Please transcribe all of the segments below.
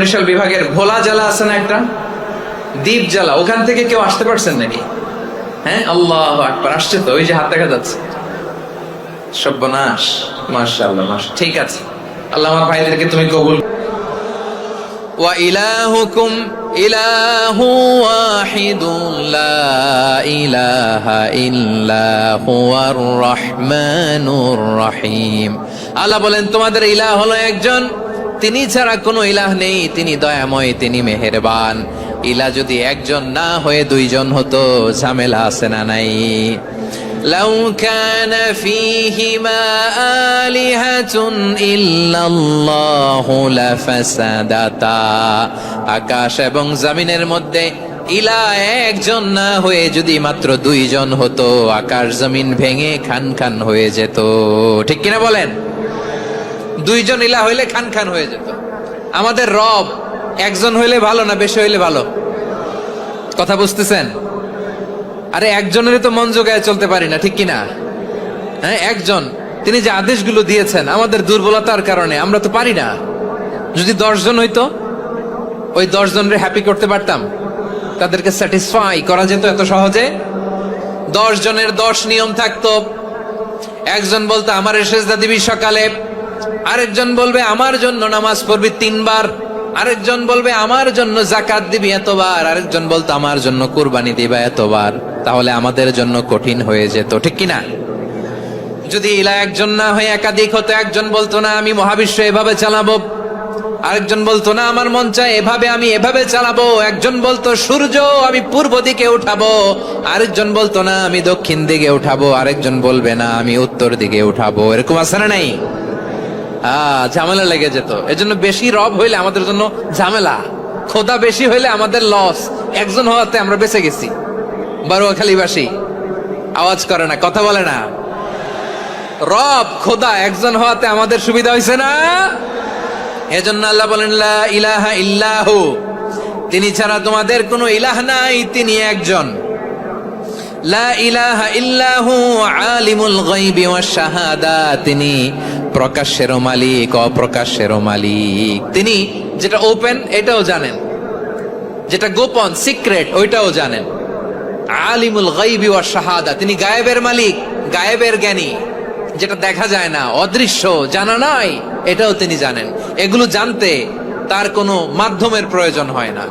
বরিশাল বিভাগের ভোলা জেলা আছে না একটা, দ্বীপ জেলা, ওখান থেকে কেউ আসতে পারছেন নাকি? হ্যাঁ, আল্লাহু আকবার, আসছে তো, ওই যে হাত দেখা যাচ্ছে। সর্বনাশ, মাশাআল্লাহ, মাশাআল্লাহ। ঠিক আছে, আল্লাহ আমার ভাইদেরকে তুমি কবুল। ওয়া ইলাহুকুম ইলাহু ওয়াহিদুন লা ইলাহা ইল্লা হুয়ার রহমানুর রহিম। আল্লাহ বলেন তোমাদের ইলাহ হলো একজন, তিনি ছাড়া কোনো ইলাহ নেই, তিনি দয়াময়, তিনি মেহেরবান। ইলাহ যদি একজন না হয়ে দুইজন হতো, ঝামেলা আছে না নাই? লাউ কানা ফীহিমা আলিহাতুন ইল্লাল্লাহু লাফাসাদাতা। আকাশ এবং জমিনের মধ্যে ইলাহ একজন না হয়ে যদি মাত্র দুইজন হতো, আকাশ জমিন ভেঙে খান খান হয়ে যেত। ঠিক কিনা বলেন? দুইজন ইলাহ হইলে খান খান হয়ে যেত। আমাদের রব একজন হইলে ভালো না বেশি হইলে ভালো? কথা বুঝতেছেন? আরে একজনেরই তো মন জোগায় চলতে পারি না, ঠিক কিনা? হ্যাঁ, একজন, তিনি যে আদেশগুলো দিয়েছেন আমাদের দুর্বলতার কারণে আমরা তো পারি না। যদি 10 জন হইতো, ওই 10 জনের হ্যাপি করতে পারতাম, তাদেরকে স্যাটিসফাই করা যেত এত সহজে। 10 জনের 10 নিয়ম থাকতো। একজন বলতো আমার সেজদা দিবি সকালে, আরেকজন বলবে আমার জন্য নামাজ পড়বি 3 বার, আরেকজন বলবে আমার জন্য যাকাত দিবি এতবার, আরেকজন বলতো আমার জন্য কুরবানি দিবা এতবার। তাহলে আমাদের জন্য কঠিন হয়ে যেত, ঠিক কিনা? যদি ইলাহ একজন না হয়ে একাধিক হতো, একজন বলতো না আমি মহাবিশ্ব এভাবে চালাবো, আরেকজন বলতো না আমার মন চায় এভাবে, আমি এভাবে চালাবো, একজন বলতো সূর্য আমি পূর্ব দিকে উঠাবো, আরেকজন বলতো না আমি দক্ষিণ দিকে উঠাবো, আরেকজন বলবে না আমি উত্তর দিকে উঠাবো। এরকম আছে না নাই? ঝামেলা লেগে যেত। এজন্য বেশি রব হইলে আমাদের জন্য ঝামেলা, খোদা বেশি হইলে আমাদের লস। একজন হওয়াতে আমরা বেঁচে গেছি। বারোয়াখালীবাসী আওয়াজ করে না, কথা বলে না। রব খোদা একজন হওয়াতে আমাদের সুবিধা হয়েছে না? এজন্য আল্লাহ বলেন লা ইলাহা ইল্লাহু, তিনি ছাড়া তোমাদের কোনো ইলাহ নাই, তিনি একজন। লা ইলাহা ইল্লাহু আলিমুল গায়বি ওয়াশ শাহাদা, তিনি প্রকাশ্যেরও মালিক অপ্রকাশ্যেরও মালিক। তিনি যেটা ওপেন এটাও জানেন, যেটা গোপন সিক্রেট ওইটাও জানেন। আলিমুল গায়বি ওয়াশ শাহাদা, তিনি গায়েবের মালিক, গায়েবের জ্ঞানী, যেটা দেখা যায় না, অদৃশ্য, জানা নাই, এটাও তিনি জানেন। এগুলো জানতে তার কোনো মাধ্যমের প্রয়োজন হয় না।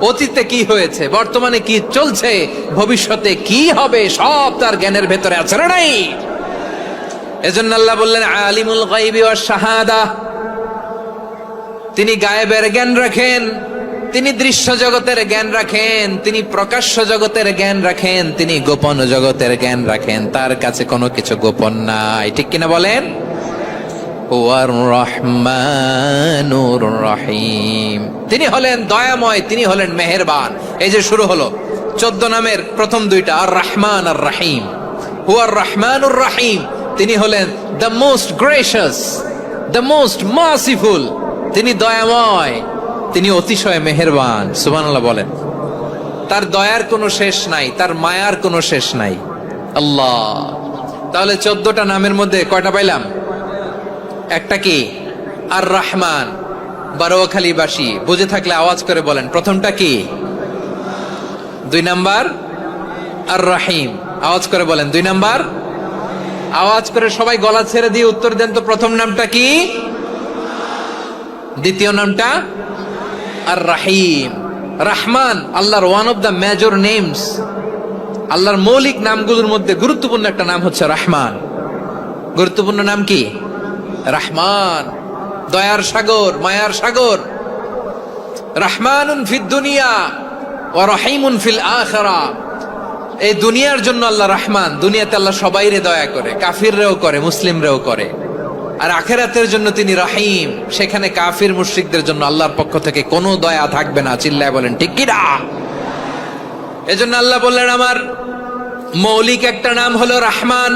অতীতে কি হয়েছে, বর্তমানে কি চলছে, ভবিষ্যতে কি হবে, সব তার জ্ঞানের ভেতরে আছে না নাই? এজন্য আল্লাহ বললেন আলিমুল গায়বি ওয়াশ শাহাদা, তিনি গায়েবের জ্ঞান রাখেন, তিনি দৃশ্য জগতের জ্ঞান রাখেন, তিনি প্রকাশ্য জগতের জ্ঞান রাখেন, তিনি গোপন জগতের জ্ঞান রাখেন। তার কাছে কোনো কিছু গোপন নাই, ঠিক কিনা বলেন? হুয়ার রহমানুর রহিম, তিনি হলেন দয়াময়, তিনি হলেন মেহেরবান। এই যে শুরু হলো 14 নামের প্রথম দুইটা, আর রহমান আর রহিম। হুয়ার রহমানুর রহিম, তিনি হলেন the most gracious, the most merciful, তিনি দয়াময়, তিনি অতিশয় মেহেরবান। সুবহানাল্লাহ বলেন। তার দয়ার কোনো শেষ নাই, তার মায়ার কোনো শেষ নাই। আল্লাহ, তাহলে 14টা নামের মধ্যে কয়টা পাইলাম? একটা কি? আর রহমান। বারোয়াখালীবাসী বুঝে থাকলে আওয়াজ করে বলেন প্রথমটা কি? 2 নাম্বার আর রহিম। আওয়াজ করে বলেন 2 নাম্বার। আওয়াজ করে সবাই গলা ছেড়ে দিয়ে উত্তর দেন তো, প্রথম নামটা কি? দ্বিতীয় নামটা? আর রহিম। রহমান আল্লাহর one of the major names, আল্লাহর মৌলিক নামগুলোর মধ্যে গুরুত্বপূর্ণ একটা নাম হচ্ছে রহমান। গুরুত্বপূর্ণ নাম কি? রহমান, দয়ার সাগর, মায়ার সাগর। রহমানুন ফিদ দুনিয়া ওয়া রহিমুন ফিল আখিরা। এই দুনিয়ার জন্য আল্লাহ রহমান, দুনিয়াতে আল্লাহ সবাইরে দয়া করে, কাফিররেও করে, মুসলিমরেও করে। আর আখিরাতের জন্য তিনি রহিম, সেখানে কাফির মুশরিকদের জন্য আল্লাহর পক্ষ থেকে কোনো দয়া থাকবে না। চিল্লায় বলেন ঠিক কি না? এজন্য আল্লাহ বললেন আমার মৌলিক একটা নাম হলো রহমান।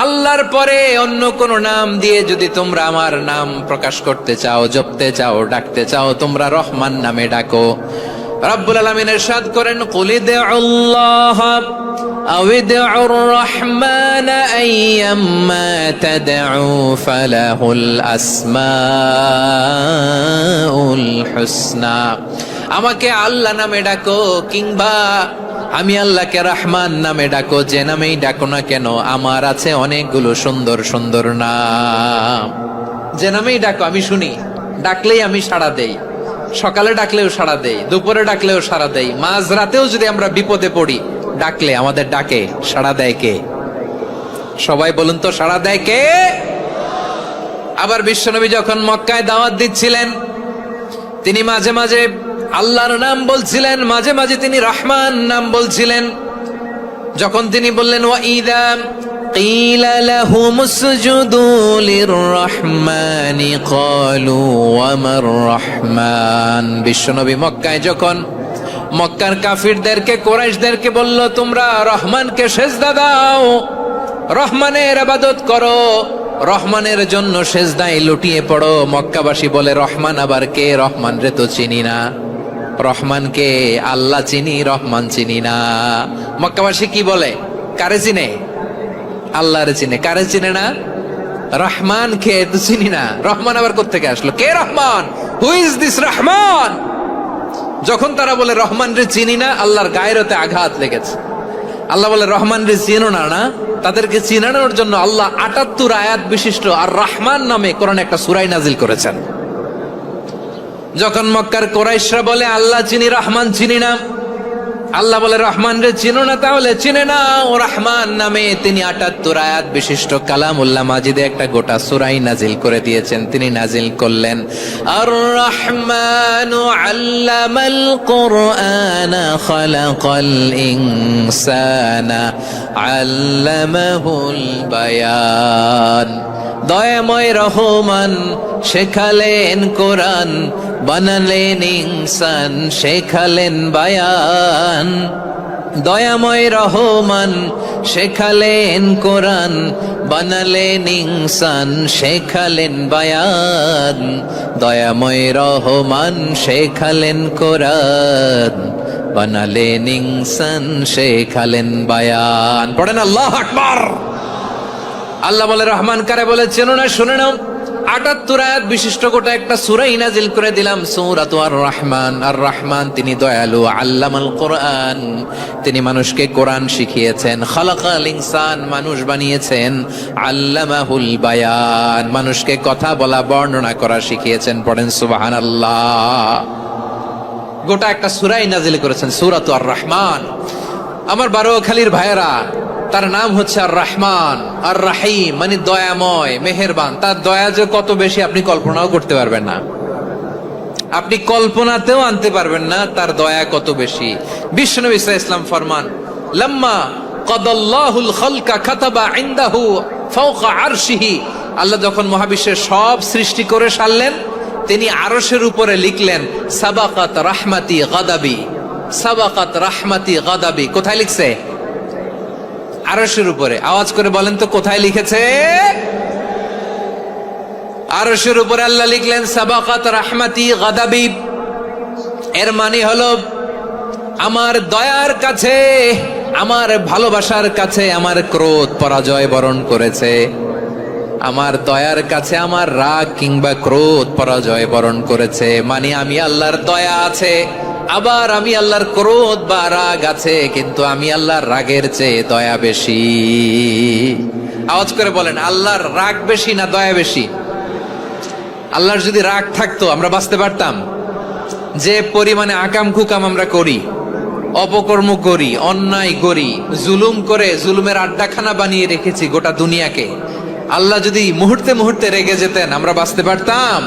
আল্লাহর পরে অন্য কোন নাম দিয়ে যদি তোমরা আমার নাম প্রকাশ করতে চাও, জপতে চাও, ডাকতে চাও, তোমরা রহমান নামে ডাকো। রব্বুল আলামিন ইরশাদ করেন কুলিদুল্লাহ أو ادعوا الرحمن أيما تدعوا فله الأسماء الحسنى আমাকে আল্লাহ নামে ডাকো কিংবা আমি আল্লাহকে রহমান নামে ডাকো, যে নামেই ডাকো না কেন আমার আছে অনেকগুলো সুন্দর সুন্দর নাম। যে নামেই ডাকো আমি শুনি, ডাকলেই আমি সাড়া দেই। সকালে ডাকলেও সাড়া দেই, দুপুরে ডাকলেও সাড়া দেই, মাঝরাতেও যদি আমরা বিপদে পড়ি ডাকলে আমাদের ডাকে সাড়া দেয় কে? সবাই বলুন তো, সাড়া দেয় কে? আবার বিশ্বনবী যখন মক্কায় দাওয়াত দিচ্ছিলেন তিনি মাঝে মাঝে আল্লাহর নাম বলছিলেন, মাঝে মাঝে তিনি রহমান নাম বলছিলেন। যখন তিনি বললেন ওয়াইদা কিলা লাহুমুসজুদু লিররহমানি ক্বালু ওয়ামার রহমান। বিশ্বনবী মক্কায় যখন মক্কার কাফিরদেরকে, কুরাইশদেরকে বলল তোমরা রহমানকে সেজদা দাও, রহমানের ইবাদত করো, রহমানের জন্য সেজদায় লুটিয়ে পড়ো, মক্কাবাসী বলে রহমান আবার কে? রহমান রে তো চিনি না। রহমানকে আল্লাহ চিনি, রহমান চিনি না। মক্কাবাসী কি বলে? কারে চিনে? আল্লাহরে চিনে। কারে চিনে না? রহমান কে তো চিনি না। রহমান আবার কোত্থেকে আসলো? কে Rahman? Who is this Rahman? যখন তারা বলে রহমান রে চিনি না, আল্লাহর গায়রতে আঘাত লেগেছে। আল্লাহ বলে রহমান রে চিনো না? না, তাদেরকে চিনানোর জন্য আল্লাহ ৭৮ আয়াত বিশিষ্ট আর রহমান নামে কোরআনে একটা সূরা নাজিল করেছেন। যখন মক্কার কুরাইশরা বলে আল্লাহ চিনি, রহমান চিনি না, আল্লাহ বলে রহমান রে চিনো না, তাহলে চিনে না ও রহমান নামে তিনি ৭৮ আয়াত বিশিষ্ট কালামুল্লাহ মাজিদে একটা গোটা সূরাই নাজিল করে দিয়েছেন। তিনি নাজিল করলেন আর রহমানু আল্লামাল কুরআনা খালাকাল ইনসানা আল্লামাহুল বায়ান। দয়াময় রহমান শেখালেন কোরআন, বানালেন ইনসান, শেখালেন বায়ান। দয়াময় রহমান শেখালেন কোরআন, বানালেন ইনসান, শেখালেন বায়ান। দয়াময় রহমান শেখালেন কোরআন, বানালেন ইনসান, শেখালেন বায়ান। পড়েন আল্লাহু আকবার। আল্লাহ বলে রহমান কারে বলে চেনো না? শুনে নাও, ৭৮ আয়াত বিশিষ্ট গোটা একটা সূরাই নাজিল করে দিলাম, সূরাতু আর রহমান। আর রহমান তিনি দয়ালু, আল্লামাল কোরআন, তিনি মানুষকে কোরআন শিখিয়েছেন। খালাকাল ইনসান, মানুষ বানিয়েছেন। আল্লামাহুল বায়ান, মানুষকে কথা বলা, বর্ণনা করা শিখিয়েছেন। পড়েন সুবহানাল্লাহ। গোটা একটা সূরাই নাজিল করেছেন, সূরাতু আর রহমান। আমার বারোয়াখালীর ভাইয়েরা, তার নাম হচ্ছে আর রহমান আর রাহিম, মানে দয়াময়, মেহেরবান। তার দয়া যে কত বেশি আপনি কল্পনাও করতে পারবেন না, আপনি কল্পনাতেও আনতে পারবেন না তার দয়া কত বেশি। বিশ্বনবী সাল্লাল্লাহু আলাইহি ওয়াসাল্লাম ফরমান লাম্মা কাদাল্লাহুল খালকা কাতাবা ইনদাহু ফাওকা আরশিহি। আল্লাহ যখন মহাবিশ্বের সব সৃষ্টি করে সারলেন, তিনি আরশের উপরে লিখলেন সাবাকাত রাহমাতি গাদাবি, সাবাকাত রাহমাতি গাদাবি। কোথায় লিখছে? আরশের উপরে। আওয়াজ করে বলেন তো কোথায় লিখেছে? আরশের উপরে আল্লাহ লিখলেন সাবাকাত রাহমাতি গাদাবি। এর মানে হলো আমার দয়ার কাছে, আমার ভালোবাসার কাছে আমার ক্রোধ পরাজয় বরণ করেছে। আমার দয়ার কাছে আমার রাগ কিংবা ক্রোধ পরাজয় বরণ করেছে। মানে আমি আল্লাহর দয়া আছে, আবার আমি আল্লাহর ক্রোধ বা রাগ আছে, কিন্তু আমি আল্লাহর রাগের চেয়ে দয়া বেশি। আওয়াজ করে বলেন আল্লাহর রাগ বেশি না দয়া বেশি? আল্লাহর যদি রাগ থাকতো আমরা বাঁচতে পারতাম? যে পরিমাণে আকাম কুকাম আমরা করি, অপকর্ম করি, অন্যায় করি, জুলুম করে জুলুমের আড্ডাখানা বানিয়ে রেখেছি গোটা দুনিয়াকে, আল্লাহ যদি মুহূর্তে মুহূর্তে রেগে যেতেন আমরা বাঁচতে পারতাম?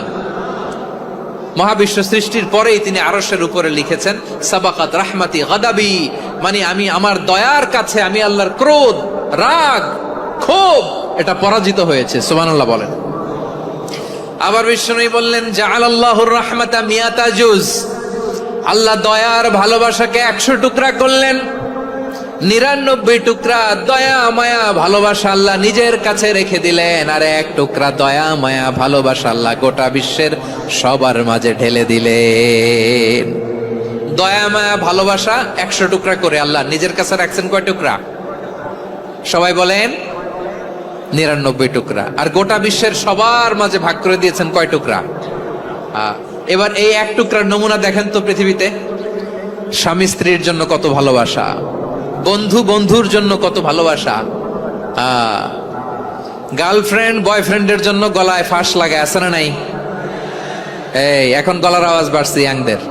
মহাবিশ্ব সৃষ্টির পরেই তিনি আরশের উপরে লিখেছেন সাবাকাত রাহমাতি গাদাবি, মানে আমি আমার দয়ার কাছে আমি আল্লাহর ক্রোধ, রাগ, ক্ষোভ এটা পরাজিত হয়েছে। সুবহানাল্লাহ বলেন। আবার বিষ্ণু বললেন জাআলাল্লাহুর রাহমাতা মিয়াতা জুজ, আল্লাহ দয়ার ভালোবাসাকে ১০০ টুকরা করলেন। ৯৯ টুকরা দয়া মায়া ভালোবাসা আল্লাহ নিজের কাছে রেখে দিলেন, আর ১ টুকরা দয়া মায়া ভালোবাসা আল্লাহ গোটা বিশ্বের সবার মাঝে ঢেলে দিলেন। দয়া মায়া ভালোবাসা ১০০ টুকরা করে আল্লাহ নিজের কাছে রাখছেন কয় টুকরা? সবাই বলেন 99 টুকরা। আর গোটা বিশ্বের সবার মাঝে ভাগ করে দিয়েছেন কয় টুকরা? এবার এই এক টুকরার নমুনা দেখেন তো পৃথিবীতে। স্বামী স্ত্রীর জন্য কত ভালোবাসা, বন্ধু বন্ধুর জন্য কত ভালোবাসা, গার্লফ্রেন্ড বয়ফ্রেন্ডের জন্য গলায় ফাঁস লাগে, আছে না নাই? এই এখন গলার আওয়াজ বাড়ছে ইয়াংদের।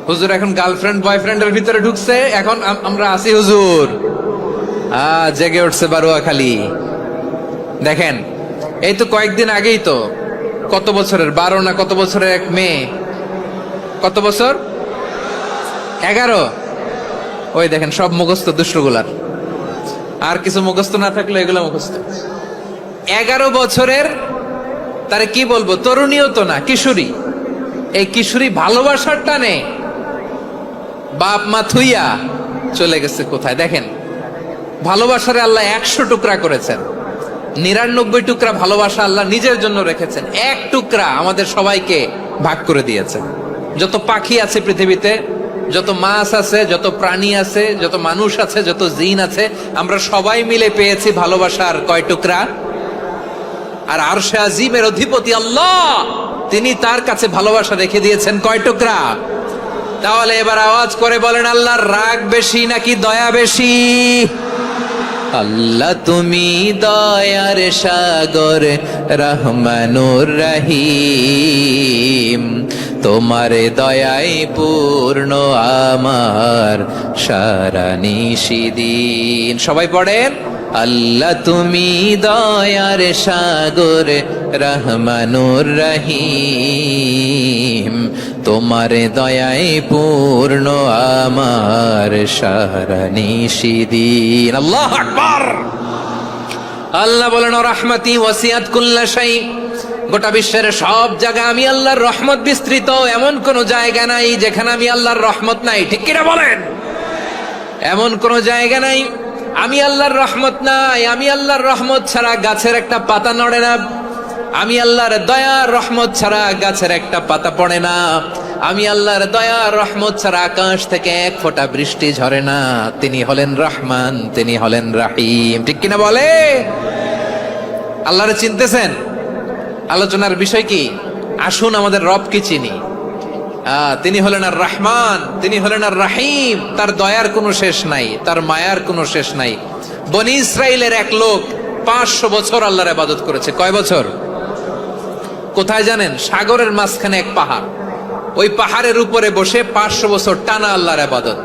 হুজুর এখন গার্লফ্রেন্ড বয়ফ্রেন্ডের ভিতরে ঢুকছে, এখন আমরা আছি হুজুর। জেগে উঠছে বারুয়াখালী। দেখেন এই তো কয়েকদিন আগেই তো, কত বছরের 12 না কত বছরের এক মেয়ে, কত বছর 11, ওই দেখেন সব মুখস্থ দুষ্টগুলার, আর কিছু মুখস্থ না থাকলে এগুলো মুখস্থ। 11 বছরের, তারে কি বলবো, তরুণীও তো না, কিশোরী। এই কিশোরী ভালোবাসার টানে বাপ মা থুইয়া চলে গেছে কোথায়? দেখেন ভালোবাসারে আল্লাহ 100 টুকরা করেছেন, 99 টুকরা ভালোবাসা আল্লাহ নিজের জন্য রেখেছেন, এক টুকরা আমাদের সবাইকে ভাগ করে দিয়েছেন। যত পাখি আছে পৃথিবীতে, যত মাছ আছে, যত প্রাণী আছে, যত মানুষ আছে, যত জিন আছে, আমরা সবাই মিলে পেয়েছি ভালোবাসার কয় টুকরা? আর আরশে আজিমের অধিপতি আল্লাহ, তিনি তার কাছে ভালোবাসা রেখে দিয়েছেন কয় টুকরা? তাহলে এবার আওয়াজ করে বলেন, আল্লাহর রাগ বেশি নাকি দয়া বেশি? আল্লাহ তুমি দয়ার সাগর, রহমানুর রহিম, তোমার দয়ায় পূর্ণ আমার সারা নিশিদিন। সবাই পড়েন, আল্লাহ তুমি দয়ার সাগর, রহমানুর রহিম, তোমার দয়ায় পূর্ণ আমার সারা নিশিদিন। আল্লাহু আকবার। আল্লাহ বলেন, রাহমাতি ওয়াসিআত কুল্লা শাই, গোটা বিশ্বের সব জায়গা আমি আল্লাহর রহমত বিস্তৃত, এমন কোন জায়গা নাই যেখানে আমি আল্লাহর রহমত নাই। ঠিক কিনা বলেন? এমন কোন জায়গা নাই আমি আল্লাহর রহমত নাই। আমি আল্লাহর রহমত ছাড়া গাছের একটা পাতা নড়ে না, আমি আল্লাহর দয়ার রহমত ছাড়া গাছের একটা পাতা পড়ে না, আমি আল্লাহর দয়ার রহমত ছাড়া আকাশ থেকে এক ফোঁটা বৃষ্টি ঝরে না। তিনি হলেন রহমান, তিনি হলেন রাহিম। ঠিক কিনা বলে? আল্লাহরে চিনতেছেন? আলোচনার বিষয় কি? আসুন আমাদের রবকে চিনি। তিনি হলেন আর রহমান, তিনি হলেন আর রাহিম। তার দয়ার কোনো শেষ নাই, তার মায়ার কোনো শেষ নাই। বনি ইসরাইলের এক লোক 500 বছর আল্লাহর ইবাদত করেছে। কয় বছর? কোথায় জানেন? সাগরের মাঝখানে এক পাহাড়, ওই পাহাড়ের উপরে বসে 500 বছর টানা আল্লাহর ইবাদত।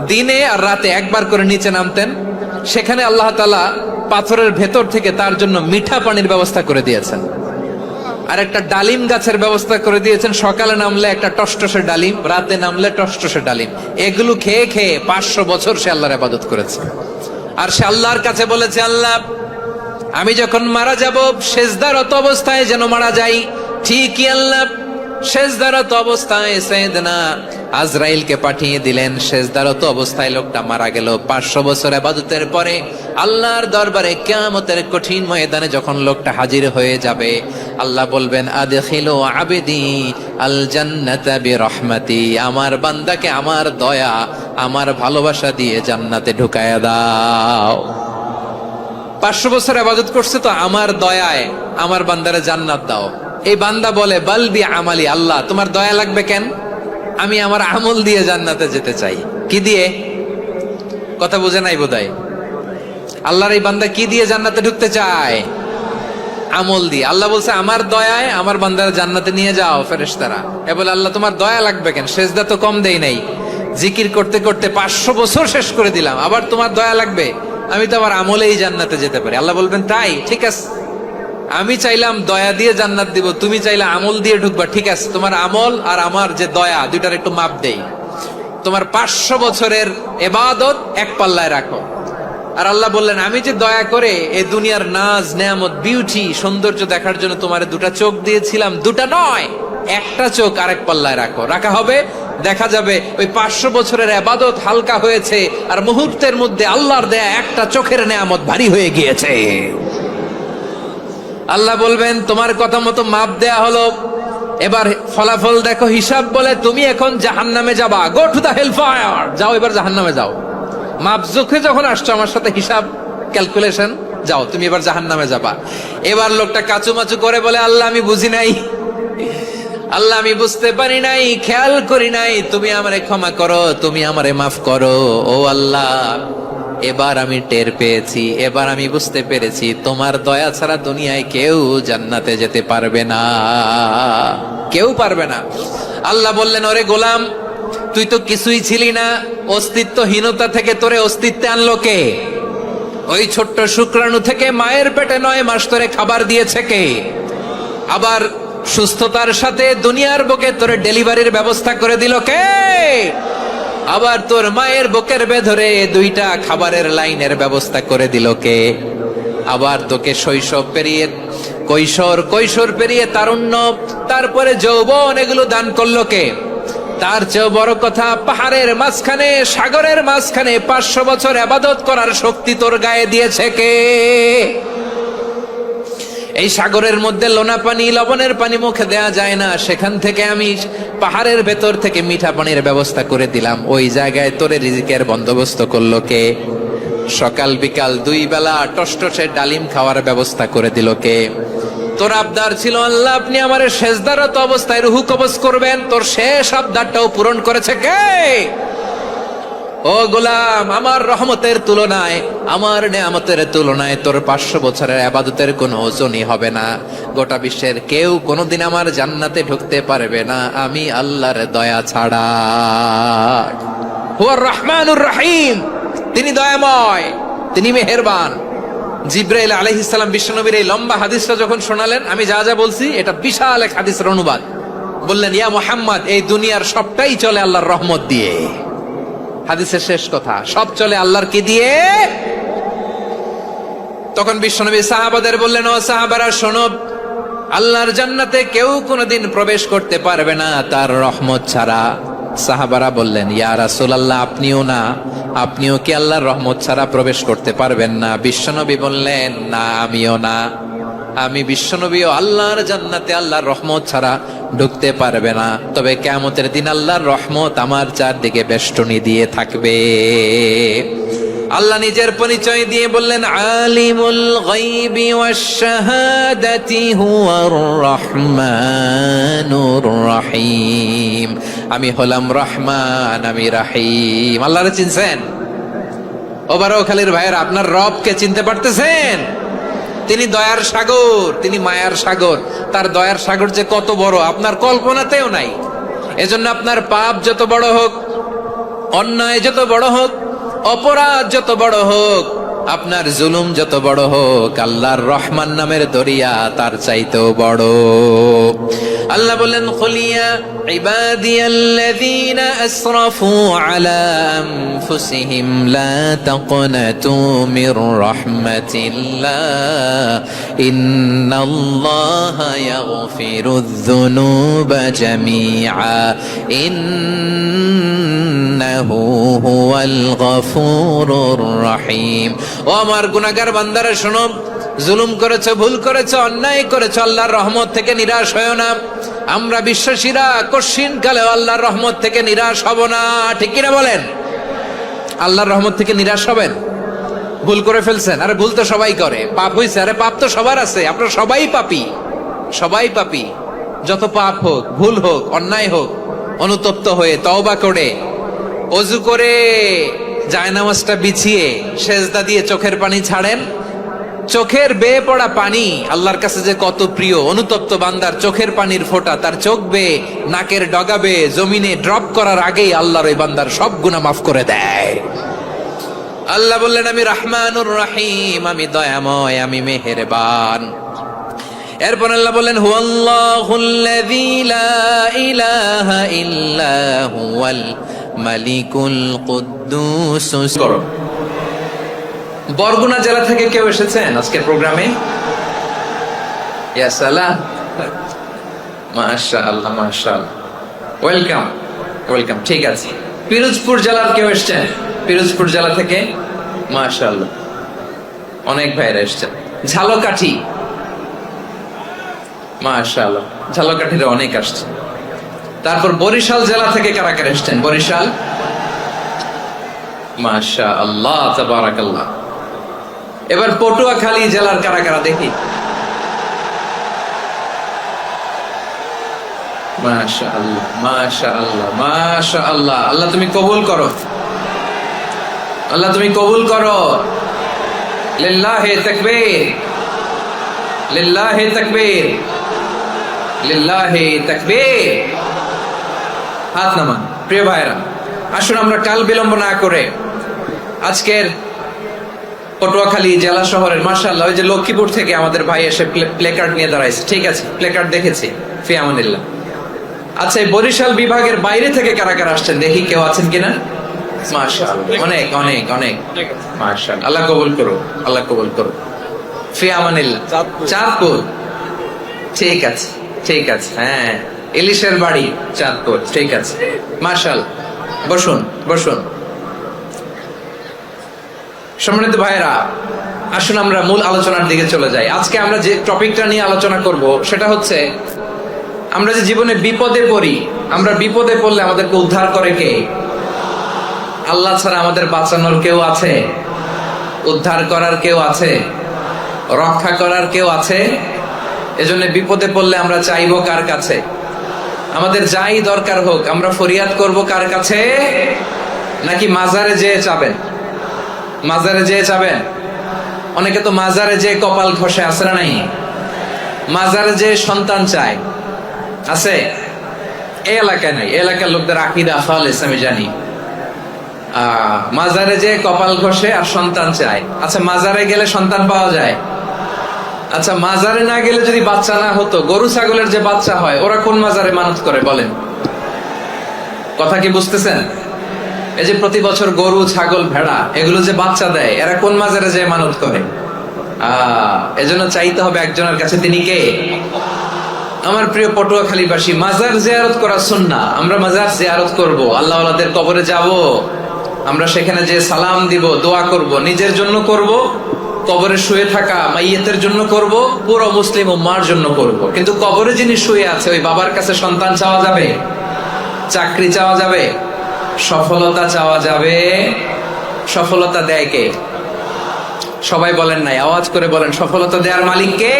দিনে আর রাতে একবার করে নিচে নামতেন। সেখানে আল্লাহ তাআলা পাথরের ভেতর থেকে তার জন্য মিঠা পানির ব্যবস্থা করে দিয়েছেন, আর একটা ডালিম গাছের ব্যবস্থা করে দিয়েছেন। সকালে নামলে একটা টসটসে ডালিম, রাতে নামলে টসটসে ডালিম। এগুলো খেয়ে খেয়ে 500 বছর সে আল্লাহর ইবাদত করেছে। আর সে আল্লাহর কাছে বলেছে, আল্লাহ আমি যখন মারা যাব সেজদারত অবস্থায় যেন মারা যাই। ঠিকই আল্লাহ সেজদারত অবস্থায় সাইয়েদনা আজরাইলকে পাঠিয়ে দিলেন। সেজদারত অবস্থায় লোকটা মারা গেল। 500 বছর ইবাদতের পরে আল্লাহর দরবারে কিয়ামতের কঠিন ময়দানে যখন লোকটা হাজির হয়ে যাবে, আল্লাহ বলবেন, আদখিলু আবদি আল জান্নাতা বিরহমাতি, আমার বান্দাকে আমার দয়া, আমার ভালোবাসা দিয়ে জান্নাতে ঢুকায়া দাও। 500 বছর ইবাদত করছে তো আমার দয়ায় আমার বান্দারে জান্নাত দাও। এই বান্দা বলে, বালবি আমালি, আল্লাহ তোমার দয়া লাগবে কেন? আমি আমার আমল দিয়ে জান্নাতে যেতে চাই। কি দিয়ে? কথা বুঝে নাই বোধহয়। আল্লাহর এই বান্দা কি দিয়ে জান্নাতে ঢুকতে চায়? আমল দিয়ে। আল্লাহ বলছে, আমার দয়ায় আমার বান্দারে জান্নাতে নিয়ে যাও ফেরেশতারা। এ বলে, আল্লাহ তোমার দয়া লাগবে কেন? সেজদা তো কম দেই নাই, জিকির করতে করতে 500 বছর শেষ করে দিলাম, আবার তোমার দয়া লাগবে? আমি তো আমার আমলেই জান্নাতে যেতে পারি। আল্লাহ বলবেন, তাই ঠিক আছে, আমি চাইলাম দয়া দিয়ে জান্নাত দিব, তুমি চাইলে আমল দিয়ে ঢুকবা, ঠিক আছে, তোমার আমল আর আমার যে দয়া দুইটার একটু মাপ দেই। তোমার 500 বছরের ইবাদত এক পাল্লায় রাখো। আর আল্লাহ বললেন, আমি যে দয়া করে এই দুনিয়ার নাজ নেয়ামত বিউটি সৌন্দর্য দেখার জন্য তোমার 2টা চোখ দিয়েছিলাম, 2টা নয়, একটা চোখ আরেক পাল্লায় রাখো। রাখা হবে, দেখা যাবে ওই 500 বছরের ইবাদত হালকা হয়েছে, আর মুহূর্তের মধ্যে আল্লাহর দেয়া একটা চোখের নেয়ামত ভারী হয়ে গিয়েছে। আল্লাহ বলবেন, তোমার কথা মতো মাপ দেয়া হলো, এবার ফলাফল দেখো, হিসাব বলে তুমি এখন জাহান্নামে যাবা। Go to the hell fire, যাও এবার জাহান্নামে যাও। মাপজুকে যখন আসছো আমার সাথে হিসাব ক্যালকুলেশন, যাও তুমি এবার জাহান্নামে যাবা। এবার লোকটা কাচুমাচু করে বলে, আল্লাহ আমি বুঝি নাই, আল্লাহ আমি বুঝতে পারি নাই, খেয়াল করি নাই, তুমি আমারে ক্ষমা করো, তুমি আমারে মাফ করো। ও আল্লাহ, এবার আমি টের পেয়েছি, এবার আমি বুঝতে পেরেছি তোমার দয়া ছাড়া দুনিয়ায় কেউ জান্নাতে যেতে পারবে না, কেউ পারবে না। আল্লাহ বললেন, ওরে গোলাম, তুই তো কিছুই ছিলি না, অস্তিত্বহীনতা থেকে তোরে অস্তিত্বে আনলো কে? ওই ছোট্ট শুক্রাণু থেকে মায়ের পেটে 9 মাস ধরে খাবার দিয়েছে কে? আবার সুস্থতার সাথে দুনিয়ার বুকে তোর ডেলিভারির ব্যবস্থা করে দিল কে? আবার তোর মায়ের বুকের ভেতরে 2টা খাবারের লাইনের ব্যবস্থা করে দিল কে? আবার তোকে শৈশব পেরিয়ে কৈশোর পেরিয়ে তারুণ্য, তারপরে যৌবন, এগুলো দান করলো কে? তার চেয়েও বড় কথা, পাহাড়ের মাঝখানে, সাগরের মাঝখানে 500 বছর ইবাদত করার শক্তি তোর গায়ে দিয়েছে কে? এই সাগরের মধ্যে লোনা পানি, লবণের পানি মুখে দেয়া যায় না, সেখান থেকে আমি পাহাড়ের ভেতর থেকে মিঠা পানির ব্যবস্থা করে দিলাম। ওই জায়গায় তোরে রিজিকের বন্দোবস্ত করলো কে? সকাল বিকাল 2 বেলা টসটসে ডালিম খাওয়ার ব্যবস্থা করে দিল কে? তোর আবদার ছিল, আল্লাহ আপনি আমার সেজদারত অবস্থায় রুহু কবজ করবেন, তোর শেষ আবদারটাও পূরণ করেছে কে? ও গোলাম, আমার রহমতের তুলনায়, আমার নেয়ামতের তুলনায় তোর 500 বছরের ইবাদতের কোনো ওজনই হবে না। গোটা বিশ্বের কেউ কোনোদিন আমার জান্নাতে ঢুকতে পারবে না আমি আল্লাহর দয়া ছাড়া। হুয়ার রহমানুর রহিম, তিনি দয়াময়, তিনি মেহেরবান। জিব্রাইল আলাইহিস সালাম বিশ্বনবীর এই লম্বা হাদিসটা যখন শোনালেন, আমি যা যা বলছি এটা বিশাল এক হাদিসের অনুবাদ। বললেন, ইয়া মুহাম্মদ, এই দুনিয়ার সবটাই চলে আল্লাহর রহমত দিয়ে। হাদিসের শেষ কথা, সব চলে আল্লাহর কি দিয়ে? তখন বিশ্বনবী সাহাবাদের বললেন, ও সাহাবারা শোনো, আল্লাহর জান্নাতে কেউ কোনোদিন প্রবেশ করতে পারবে না তার রহমত ছাড়া। সাহাবারা বললেন, ইয়া রাসূলুল্লাহ, আপনিও না, আপনিও কি আল্লাহর রহমত ছাড়া প্রবেশ করতে পারবেন না? বিশ্বনবী বললেন, না, আমিও না, আমি বিশ্বনবীও আল্লাহর জান্নাতে আল্লাহর রহমত ছাড়া ঢুকতে পারবে না। তবে কিয়ামতের দিন আল্লাহর রহমত আমার চারদিকে বেষ্টনী দিয়ে থাকবে। আল্লাহ নিজের পরিচয় দিয়ে বললেন, আলিমুল গায়বি ওয়াশ শাহাদাতি হুয়ার রহমানুর রহিম। আমি হলাম রহমান, আমি রহিম। আল্লাহরে চিনছেন? ও বারোখালীর ভাইয়ের, আপনার রবকে চিনতে পারতেছেন? তিনি দয়ার সাগর, তিনি মায়ার সাগর। তার দয়ার সাগর যে কত বড় আপনার কল্পনাতেও নাই। এজন্য আপনার পাপ যত বড় হোক, অন্যায় যত বড় হোক, অপরাধ যত বড় হোক, আপনার জুলুম যত বড় হোক, আল্লাহর রহমান নামের দরিয়া তার চাইতেও বড়। আল্লাহ বললেন, কুলিয়া ইবাদিয়াল্লাযীনা আসরাফু আলা আনফুসিহিম লা তাকনাতু মির রাহমাতিল্লাহ ইন্নাল্লাহা ইয়াগফিরুয যুনুবা জামিআ ইন্নাহু হুয়াল গফুরুর রহিম। ও আমার গুনাহগার বান্দারা শোনো, জুলুম করেছো, ভুল করেছো, অন্যায় করেছো, আল্লাহর রহমত থেকে নিরাশ হয়ো না। আমরা বিশ্বাসীরা কঠিন কালেও আল্লাহর রহমত থেকে নিরাশ হব না, ঠিক কিনা বলেন? আল্লাহর রহমত থেকে নিরাশ হবেন? ভুল করে ফেলছেন, আরে ভুল তো সবাই করে। পাপ হইছে, আরে পাপ তো সবার আছে, আপনারা সবাই পাপী, সবাই পাপী। যত পাপ হোক, ভুল হোক, অন্যায় হোক, অনুতপ্ত হয়ে তওবা করে, ওযু করে, জায়নামাজটা বিছিয়ে সেজদা দিয়ে চোখের পানি ছাড়েন। চোখের বেয়ে পড়া পানি আল্লাহর কাছে যে কত প্রিয়। অনুতপ্ত বান্দার চোখের পানির ফোঁটা তার চোখ বেয়ে, নাকের ডগা বেয়ে জমিনে ড্রপ করার আগেই আল্লাহর ওই বান্দার সব গুনাহ মাফ করে দেয়। আল্লাহ বললেন, আমি রহমানুর রহিম, আমি দয়াময়, আমি মেহেরবান। এরপর আল্লাহ বললেন, হুয়াল্লাহুল্লাযী লা ইলাহা ইল্লা হুয়াল মালিকুল কুদ্দুস। বরগুনা জেলা থেকে কেউ এসেছেন আজকের প্রোগ্রামে? ইয়া সালাম, মাশাআল্লাহ, মাশাআল্লাহ, ওয়েলকাম, ওয়েলকাম। ঠিক আছে, পিরোজপুর জেলার কেউ এসেছেন? পিরোজপুর জেলা থেকে মাশাআল্লাহ অনেক ভাইরা এসেছেন। ঝালকাঠি, মাশাআল্লাহ, ঝালকাঠির অনেক আসছে। তারপর বরিশাল জেলা থেকে কারা কারা এসেছেন? বরিশাল, মাশাআল্লাহ, তাবারাকাল্লাহ। এবার পটুয়াখালী জেলার কারা কারা দেখি। মাশাআল্লাহ, মাশাআল্লাহ, মাশাআল্লাহ। আল্লাহ তুমি কবুল করো, আল্লাহ তুমি কবুল করো। লিল্লাহি তাকবীর, লিল্লাহি তাকবীর, লিল্লাহি তাকবীর। হাত নামান। প্রিয় ভাইরা, আসুন আমরা কাল বিলম্ব না করে আজকের পটুয়াখালী জেলা শহরের মাশাআল্লাহ, ওই যে লক্ষ্মীপুর থেকে আমাদের ভাই এসে প্লেকার্ড নিয়ে দাঁড়াইছে। ঠিক আছে, প্লেকার্ড দেখেছি, ফি আমানিল্লাহ। আচ্ছা, এই বরিশাল বিভাগের বাইরে থেকে কারা কারা আসছেন দেখি, কেউ আছেন কিনা? মাশাআল্লাহ, অনেক অনেক অনেক। মাশাআল্লাহ, আল্লাহ কবুল করো, আল্লাহ কবুল করো। ফি আমানিল্লাহ। চাঁদপুর, ঠিক আছে, ঠিক আছে। হ্যাঁ, ইলিশের বাড়ি চাঁদপুর, ঠিক আছে। মাশাআল্লাহ, বসুন বসুন। সম্মানিত ভাইরা, আসুন আমরা মূল আলোচনার দিকে চলে যাই। আজকে আমরা যে টপিকটা নিয়ে আলোচনা করব সেটা হচ্ছে, আমরা যে জীবনে বিপদে পড়ি, আমরা বিপদে পড়লে আমাদেরকে উদ্ধার করে কে? আল্লাহ ছাড়া আমাদের বাঁচানোর কেউ আছে? উদ্ধার করার কেউ আছে? রক্ষা করার কেউ আছে? এজন্য বিপদে পড়লে আমরা চাইবো কার কাছে? আমাদের যাই দরকার হোক আমরা ফরিয়াদ করব কার কাছে? নাকি মাজারে যেয়ে চাবেন? মাজারে যেয়ে চাবেন? অনেকে তো মাজারে যেয়ে কপাল ঘষে, আছে না নাই? মাজারে যেয়ে সন্তান চায়, আছে? এই এলাকায় নাই, এই এলাকার লোকদের আকীদা খালেস আমি জানি। মাজারে যেয়ে কপাল ঘষে আর সন্তান চায়। আচ্ছা, মাজারে গেলে সন্তান পাওয়া যায়? আচ্ছা, মাজারে না গেলে যদি বাচ্চা না হতো, গরু ছাগলের যে বাচ্চা হয় ওরা কোন মাজারে মানত করে বলেন? কথা কি বুঝতেছেন? এই যে প্রতি বছর গরু ছাগল ভেড়া এগুলো যে বাচ্চা দেয়, এরা কোন মাজারে যে মানত করে? এজন্য চাইতে হবে একজনের কাছে, তিনি কে? আমার প্রিয় পটুয়াখালীবাসী, মাজার জিয়ারত করা সুন্নাহ। আমরা মাজার জিয়ারত করব, আল্লাহ ওয়ালাদের কবরে যাব, আমরা সেখানে যে সালাম দিব, দোয়া করব, নিজের জন্য করব, কবরে শুয়ে থাকা মাইয়েতের জন্য করব, পুরো মুসলিম উম্মার জন্য করব। কিন্তু কবরে যিনি শুয়ে আছে ওই বাবার কাছে সন্তান চাওয়া যাবে? চাকরি চাওয়া যাবে? সফলতা চাওয়া যাবে? সফলতা দেয় কে? সবাই বলেন নাই, আওয়াজ করে বলেন, সফলতা দেওয়ার মালিক কে?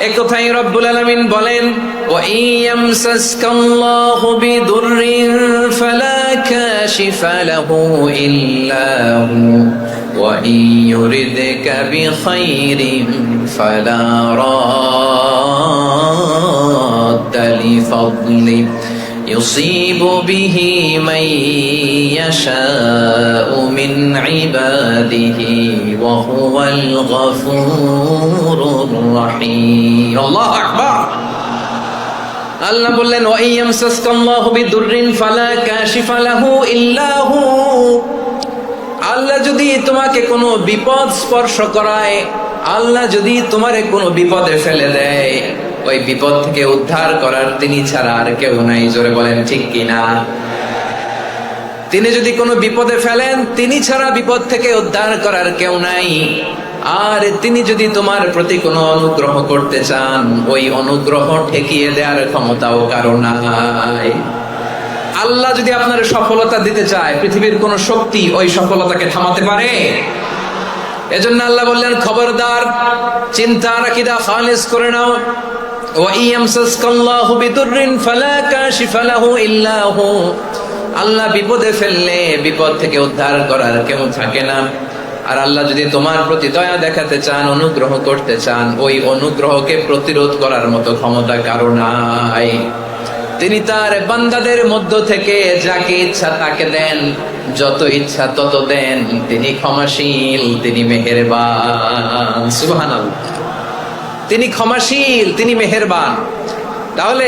এক কথাই রব্বুল আলামিন বলেন, ওয়া ইয়ামসাসকাল্লাহু বিদুররিন ফালা কাশিফা লাহু ইল্লা হু ওয়া ইয়ুরিদকা বিখাইরিন ফালা রাদ্দা লিফাদলি يصيب به من يشاء من عباده وهو الغفور الرحيم الله أكبر আল্লাহ বললেন, ওয়া ইয়ামসাসকাল্লাহু বিদুররিন ফালা কাশিফা লাহু ইল্লা হু। আল্লাহ যদি তোমাকে কোনো বিপদ স্পর্শ করায়, আল্লাহ যদি তোমারে কোনো বিপদে ফেলে দেয়, ওই বিপদ থেকে উদ্ধার করার তিনি ছাড়া আর কেউ নাই। জোরে বলেন ঠিক কিনা? তিনি যদি কোনো বিপদে ফেলেন, তিনি ছাড়া বিপদ থেকে উদ্ধার করার কেউ নাই। আর তিনি যদি তোমার প্রতি কোনো অনুগ্রহ করতে চান, ওই অনুগ্রহ ঠেকিয়ে দেওয়ার ক্ষমতাও কারো নাই। আল্লাহ যদি আপনার সফলতা দিতে চায়, পৃথিবীর কোন শক্তি ওই সফলতাকে থামাতে পারে? এজন্য আল্লাহ বললেন, খবরদার, চিন্তার আকীদা খালিস করে নাও। ওয়া ইয়ামসাসকাল্লাহু বিদুররিন ফালা কাশিফা লাহু ইল্লা হু। আল্লাহ বিপদে ফেললে বিপদ থেকে উদ্ধার করার কেউ থাকে না। আর আল্লাহ যদি তোমার প্রতি দয়া দেখাতে চান, অনুগ্রহ করতে চান, ওই অনুগ্রহকে প্রতিরোধ করার মতো ক্ষমতা কারো নাই। তিনি তার বান্দাদের মধ্য থেকে যাকে ইচ্ছা তাকে দেন, যত ইচ্ছা তত দেন। তিনি ক্ষমাশীল, তিনি মেহেরবান। সুবহানাল্লাহ। তিনি ক্ষমাশীল, তিনি মেহেরবান। তাহলে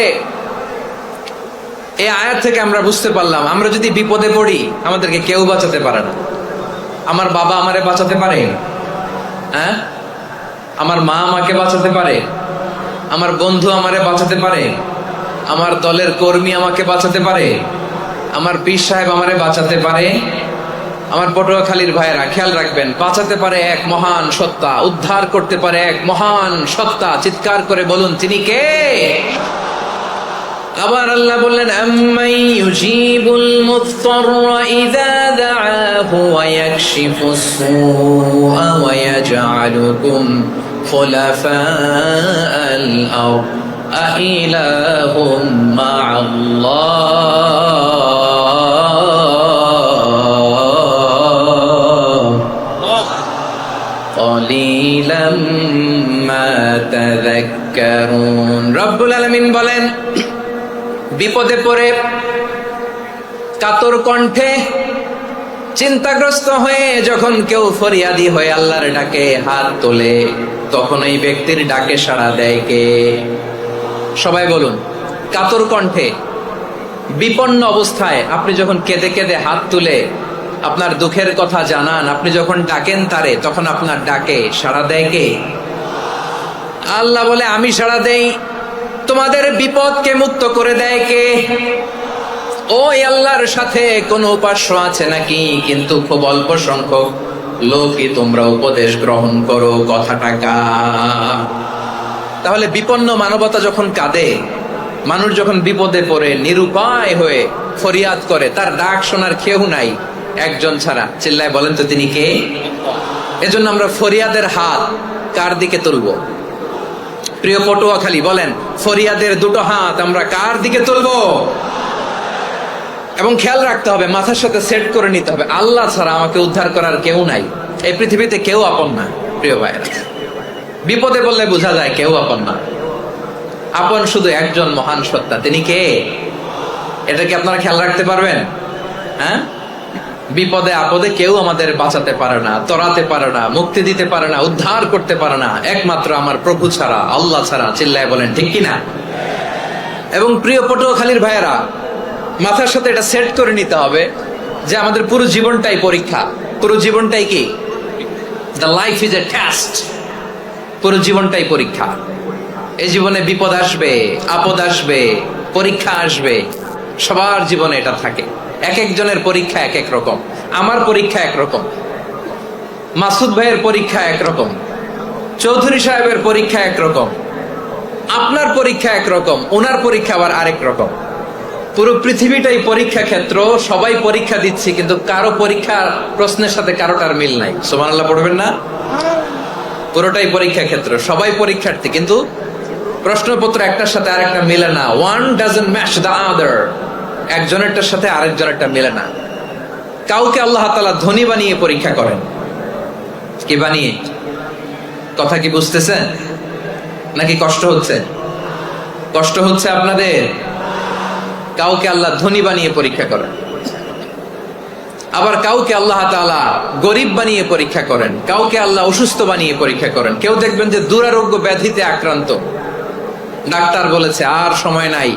এই আয়াত থেকে আমরা বুঝতে পারলাম, আমরা যদি বিপদে পড়ি আমাদেরকে কেউ বাঁচাতে পারে না। আমার বাবা আমারে বাঁচাতে পারে? হ্যাঁ? আমার মা আমাকে বাঁচাতে পারে? আমার বন্ধু আমারে বাঁচাতে পারে? আমার দলের কর্মী আমাকে বাঁচাতে পারে? আমার পীর সাহেব আমারে বাঁচাতে পারে? আমার পটুয়াখালীর ভাইয়েরা খেয়াল রাখবেন, বাঁচাতে পারে এক মহান সত্তা, উদ্ধার করতে পারে এক মহান সত্তা। চিৎকার করে বলুন, তিনি কে? আবার আল্লাহ বললেন আম্মান ইউজিবুল মুত্তাররা ইযা দাআহু ওয়া ইয়াকশিফুস সুআ ওয়া ইয়াজআলুকুম খুলাফাআল আরদ আইলাহুম মা'আল্লাহ ক্বালিলাম মা তাযাক্কারুন। রব্বুল আলামিন বলেন, বিপদে পড়ে কাতর কণ্ঠে চিন্তাগ্রস্ত হয়ে যখন কেউ ফরিয়াদি হয়ে আল্লাহর ডাকে হাত তোলে, তখন এই ব্যক্তির ডাকে সাড়া দেয় কে? সবাই বলুন। কাতর কণ্ঠে বিপন্ন অবস্থায় আপনি যখন কেঁদে কেঁদে হাত তুলে আপনার দুঃখের কথা জানান, আপনি যখন ডাকেন তারে, তখন আপনার ডাকে সাড়া দেয় কে? আল্লাহ বলে, আমি সাড়া দেই। তোমাদের বিপদকে মুক্ত করে দেয় কে? ওই আল্লাহর সাথে কোন উপাস্য আছে নাকি? কিন্তু খুব অল্প সংখ্যক লোকই তোমরা উপদেশ গ্রহণ করো। কথাটা কার? তাহলে বিপন্ন মানবতা যখন কাঁদে, মানুষ যখন বিপদে পড়ে নিরুপায় হয়ে ফরিয়াদ করে, তার ডাক শোনার কেউ নাই একজন ছাড়া। চিল্লায় বলেন তো তিনি কে? এজন্য আমরা ফরিয়াদের হাত কার দিকে তুলবো? প্রিয় পটুয়াখালী বলেন, ফরিয়াদের দুটো হাত আমরা কার দিকে তুলবো? এবং খেয়াল রাখতে হবে, মাথার সাথে সেট করে নিতে হবে, আল্লাহ ছাড়া আমাকে উদ্ধার করার কেউ নাই। এই পৃথিবীতে কেউ আপন না। প্রিয় ভাইরা, বিপদে বললে বোঝা যায় কেউ আপন না। আপন শুধু একজন মহান সত্তা, তিনি কে? এটা কি আপনারা খেয়াল রাখতে পারবেন? হ্যাঁ, বিপদে আপদে কেউ আমাদের বাঁচাতে পারে না, তরাতে পারে না, মুক্তি দিতে পারে না, উদ্ধার করতে পারে না, একমাত্র আমার প্রভু ছাড়া, আল্লাহ ছাড়া। চিল্লায় বলেন ঠিক কিনা? এবং প্রিয় পটুয়াখালীর ভাইয়েরা, মাথার সাথে এটা সেট করে নিতে হবে যে আমাদের পুরো জীবনটাই পরীক্ষা। পুরো জীবনটাই কি? The life is a test. পুরো জীবনটাই পরীক্ষা। এই জীবনে বিপদ আসবে, আপদ আসবে, পরীক্ষা আসবে, সবার জীবনে এটা থাকে। এক একজনের পরীক্ষা এক এক রকম। আমার পরীক্ষা একরকম, মাসুদ ভাইয়ের পরীক্ষা একরকম, চৌধুরী সাহেবের পরীক্ষা একরকম, আপনার পরীক্ষা একরকম, ওনার পরীক্ষা আবার আরেক রকম। পুরো পৃথিবীটাই পরীক্ষা ক্ষেত্র, সবাই পরীক্ষা দিচ্ছি, কিন্তু কারো পরীক্ষার প্রশ্নের সাথে কারোটার মিল নাই। সুবহানাল্লাহ পড়বেন না? পুরোটাই পরীক্ষা ক্ষেত্র, সবাই পরীক্ষার্থী, কিন্তু প্রশ্নপত্র একটার সাথে আরেকটা মিলে না। One doesn't match the other. একজনেরটার সাথে আরেকজনেরটা মিলে না। কাউকে আল্লাহ তাআলা ধনী বানিয়ে পরীক্ষা করেন। কি বানিয়ে? কথা কি বুঝতেছেন নাকি কষ্ট হচ্ছে? কষ্ট হচ্ছে আপনাদের? কাউকে আল্লাহ ধনী বানিয়ে পরীক্ষা করেন, আবার কাউকে আল্লাহ তাআলা গরিব বানিয়ে পরীক্ষা করেন, কাউকে আল্লাহ অসুস্থ বানিয়ে পরীক্ষা করেন। কেউ দেখবেন যে দুরারোগ্য ব্যাধিতে আক্রান্ত, ডাক্তার বলেছে আর সময় নাই,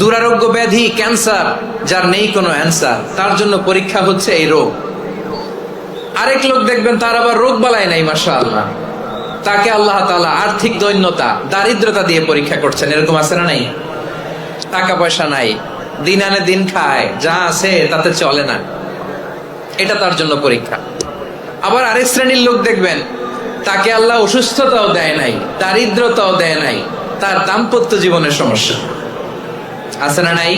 দুরারোগ্য ব্যাধি, ক্যান্সার, যার নেই কোনো অ্যান্সার, তার জন্য পরীক্ষা হচ্ছে এই রোগ। আরেক লোক দেখবেন তার আবার রোগ বালাই নাই, মাশাআল্লাহ, তাকে আল্লাহ তাআলা আর্থিক দৈন্যতা, দারিদ্রতা দিয়ে পরীক্ষা করছেন। এরকম আছে না নাই? টাকা পয়সা নাই, দিন আনে দিন খায়, যা আছে তাতে চলে না, এটা তার জন্য পরীক্ষা। আবার আরেক শ্রেণীর লোক দেখবেন তাকে আল্লাহ অসুস্থতাও দেয় নাই, দারিদ্রতাও দেয় নাই, তার দাম্পত্য জীবনের সমস্যা আছে না নাই?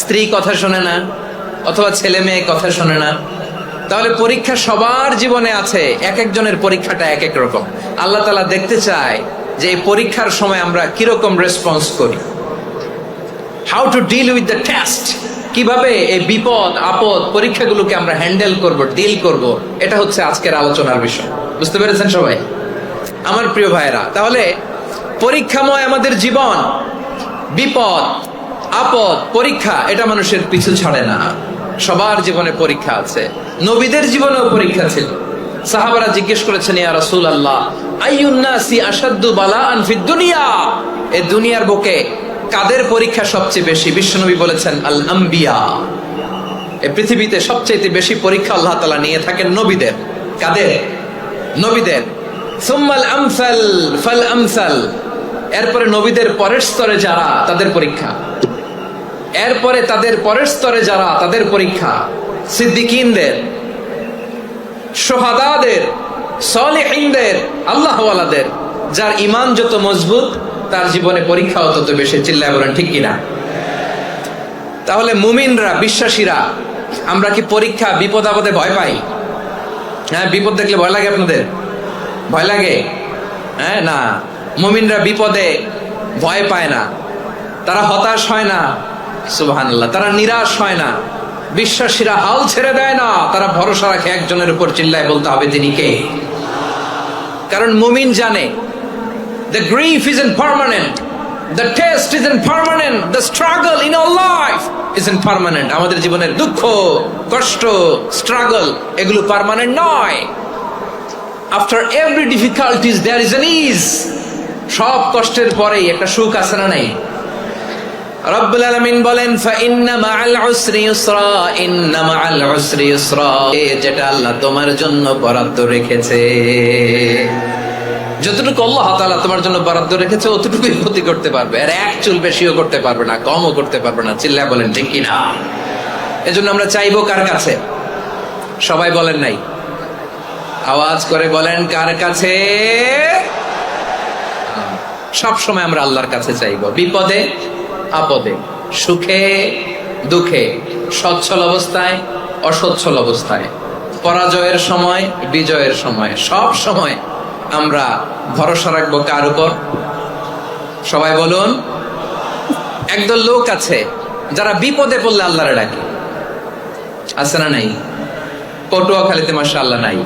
স্ত্রী কথা শোনে না, অথবা ছেলে মেয়ে কথা শোনে না। তাহলে পরীক্ষা সবার জীবনে আছে, এক একজনের পরীক্ষাটা এক এক রকম। আল্লাহ তাআলা দেখতে চায় যে এই পরীক্ষার সময় আমরা কিরকম রেসপন্স করি। How to deal with the test, কিভাবে এই বিপদ আপদ পরীক্ষাগুলোকে আমরা হ্যান্ডেল করব, ডিল করব, এটা হচ্ছে আজকের আলোচনার বিষয়। বুঝতে পেরেছেন সবাই আমার প্রিয় ভাইরা? তাহলে পরীক্ষাময় আমাদের জীবন, বিপদ আপদ পরীক্ষা, এটা মানুষের পিছু ছাড়ে না। সবার জীবনে পরীক্ষা আছে। নবীদের জীবনেও পরীক্ষা ছিল। সাহাবারা জিজ্ঞেস করেছেন, ইয়া রাসূলুল্লাহ, আইয়ুন নাসি আশাদ্দু বালাআন ফিদ দুনিয়া, এই দুনিয়ার বুকে কাদের পরীক্ষা সবচেয়ে বেশি? বিশ্বনবী বলেছেন, আল আম্বিয়া। এই পৃথিবীতে সবচেয়ে বেশি পরীক্ষা আল্লাহ তাআলা নিয়ে থাকেন নবীদের। কাদের? নবীদের। সুম্মাল আমসাল ফাল আমসাল, এরপরে নবীদের পরের স্তরে যারা, তাদের পরীক্ষা। এরপরে তাদের পরের স্তরে যারা, তাদের পরীক্ষা। সিদ্দিকিনদের, শুহাদাদের, সালেহিনদের, আল্লাহওয়ালাদের, যার ঈমান যত মজবুত তার জীবনে পরীক্ষাও তত বেশি। চিল্লায় বলেন ঠিক কিনা? তাহলে মুমিনরা, বিশ্বাসীরা, আমরা কি পরীক্ষা, বিপদ আপদে ভয় পাই? হ্যাঁ, বিপদ দেখলে ভয় লাগে আপনাদের? ভয় লাগে? হ্যাঁ, না, মুমিনরা বিপদে ভয় পায় না, তারা হতাশ হয় না, সুবহানাল্লাহ, তারা নিরাশ হয় না। বিশ্বাসীরা হাল ছেড়ে দেয় না, তারা ভরসা রাখে একজনের উপর। চিল্লায় বলতে হবে তিনি কে? কারণ মুমিন জানে the grief isn't permanent, the test isn't permanent, the struggle in our life isn't permanent. আমাদের জীবনের দুঃখ, কষ্ট, স্ট্রাগল এগুলো পার্মানেন্ট নয়। after every difficulties there is an ease. সব কষ্টের পরেই একটা সুখ আছে না নাই? রব্বুল আলামিন বলেন ফাইন্না মাআল উসরি ইউসরা, ইন্না মাআল উসরি ইউসরা, যেটা আল্লাহ তোমার জন্য বরাদ্দ রেখেছে, যতটুকু আল্লাহ তাআলা তোমার জন্য বরাদ্দ রেখেছে অতটুকুই ক্ষতি করতে পারবে, আর এক চুল বেশিও করতে পারবে না, কমও করতে পারবে না। চিল্লায় বলেন ঠিক কি না? এজন্য আমরা চাইবো কার কাছে? সবাই বলেন নাই, আওয়াজ করে বলেন কার কাছে? সব সময় আমরা আল্লাহর কাছে চাইবো, বিপদে আপদে, সুখে দুঃখে, সচ্ছল অবস্থায় অসচ্ছল অবস্থায়, পরাজয়ের সময় বিজয়ের সময়, সব সময় আমরা ভরসা রাখবো কার উপর? সবাই বলুন। একদল লোক আছে যারা বিপদে পড়লে আল্লাহরে ডাকে, আছে না নাই? পটুয়াখালীতে মাশাআল্লাহ নাই,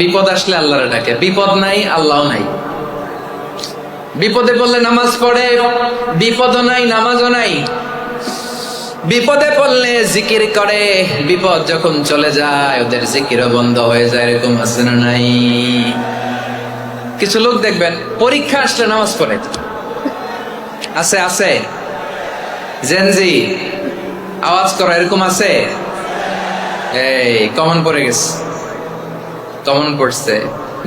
বিপদ আসলে আল্লাহরে ডাকে, বিপদ নাই আল্লাহ নাই। বিপদে পড়লে নামাজ পড়ে, বিপদও নাই নামাজও নাই। বিপদে পড়লে জিকির করে, বিপদ যখন চলে যায় ওদের জিকিরও বন্ধ হয়ে যায়। এরকম আছে না নাই? কিছু লোক দেখবেন পরীক্ষা আসলে নামাজ পড়ে, আছে আছে, জেনজি আওয়াজ করো, এরকম আছে? এই কমন পড়ে গেছে, কমন পড়ছে।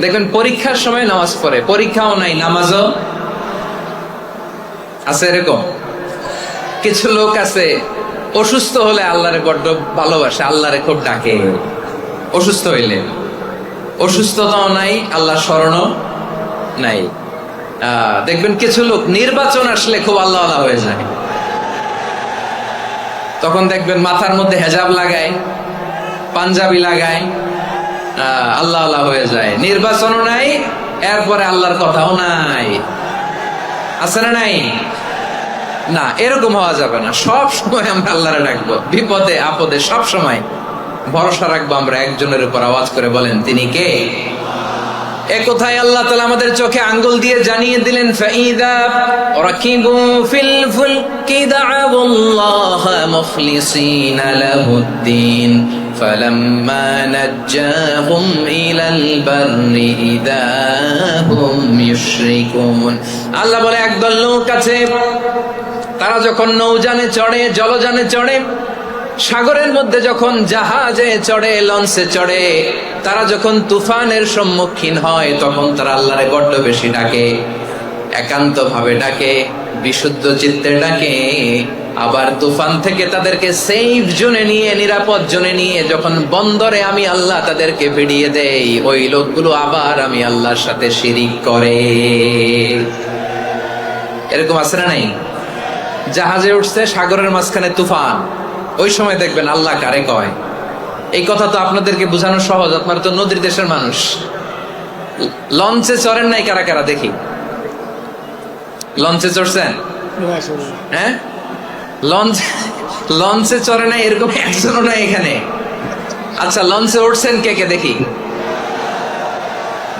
দেখবেন পরীক্ষার সময় নামাজ পড়ে, পরীক্ষাও নাই নামাজও আছে। এরকম কিছু লোক আছে অসুস্থ হলে আল্লাহরে বড্ড ভালোবাসে, আল্লাহরে খুব ডাকে। অসুস্থ হইলে অসুস্থতাও নাই, আল্লাহ স্মরণও নাই। দেখবেন কিছু লোক নির্বাচন আসলে খুব আল্লাহ আল্লাহ হয়ে যায়, তখন দেখবেন মাথার মধ্যে হেজাব লাগায়, পাঞ্জাবি লাগায়, আল্লাহ আল্লাহ হয়ে যায়। নির্বাচনও নাই, এরপরে আল্লাহর কথাও নাই। আছে না নাই? না, এরকম হওয়া যাবে না। সব সময় আমরা আল্লাহরে ডাকবো, বিপদে আপদে সব সময় ভরসা রাখবো আমরা একজনের উপর। আওয়াজ করে বলেন তিনি কে? এ কথায় আল্লাহ তাআলা আমাদের চোখে আঙ্গুল দিয়ে জানিয়ে দিলেন ফাইদা রাকিবু ফিল ফুলকি দা'আবুল্লাহ মুখলিসিনা লাহুদ্দিন ফালাম্মা নাজ্জাহুম ইলাল বাররি ইযা হুম ইউশরিকুন। আল্লাহ বলে একদল লোক আছে, তারা যখন নৌযানে চড়ে, জলযানে চড়ে, সাগরের মধ্যে যখন জাহাজে চড়ে, লঞ্চে চড়ে, তারা যখন তুফানের সম্মুখীন হয় তখন তারা আল্লাহরে বড্ড বেশি ডাকে, একান্ত ভাবে ডাকে, বিশুদ্ধ চিত্তে ডাকে। আবার তুফান থেকে তাদেরকে সেফ জোনে নিয়ে, নিরাপদ জোনে নিয়ে যখন বন্দরে আমি আল্লাহ তাদেরকে ভিড়িয়ে দেই, ওই লোকগুলো আবার আমি আল্লাহর সাথে শিরিক করে। এরকম আছে না নাই? জাহাজে উঠছে, সাগরের মাঝখানে তুফান, ওই সময় দেখবেন আল্লাহ কারে কয়। এই কথা তো আপনাদেরকে বোঝানো সহজ, আপনারা তো নদীর দেশের মানুষ। লঞ্চে চড়েন নাই কারা কারা? দেখি, লঞ্চে চড়ছেন? হ্যাঁ, লঞ্চে চড়ে নাই এরকম একজনও নাই এখানে। আচ্ছা, লঞ্চে উঠছেন কে কে? দেখি।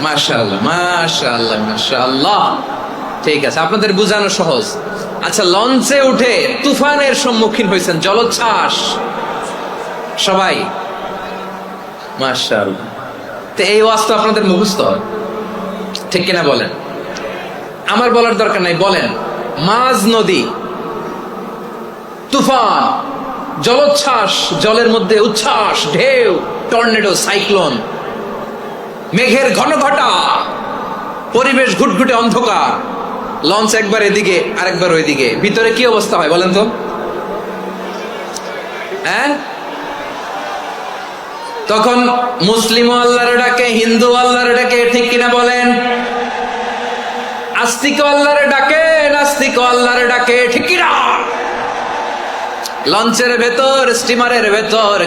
মাশাআল্লাহ মাশাআল্লাহ মাশাআল্লাহ, ঠিক আছে, আপনাদের বোঝানো সহজ। আচ্ছা, লঞ্চে উঠে তুফানের সম্মুখীন হয়েছেন, জলোচ্ছ্বাস, সবাই? মাশাআল্লাহ। তো এই ওয়াজ তো আপনাদের মুখস্থ, ঠিক কিনা বলেন? আমার বলার দরকার নাই, বলেন। মাঝ নদী, তুফান, জলোচ্ছ্বাস, জলের মধ্যে উচ্ছ্বাস, ঢেউ, টর্নেডো, সাইক্লোন, মেঘের ঘনঘটা, পরিবেশ ঘুটঘুটে অন্ধকার, লঞ্চ একবার এদিকে আরেকবার ওইদিকে, ভিতরে কি অবস্থা হয় বলেন তো? হ্যাঁ, তখন মুসলিম আল্লাহর ডাকে, হিন্দু আল্লাহর ডাকে, ঠিক কিনা বলেন? আস্তিক আল্লাহর ডাকে, নাস্তিক আল্লাহর ডাকে, ঠিক কি না? লঞ্চের ভেতর, স্টিমারের ভেতর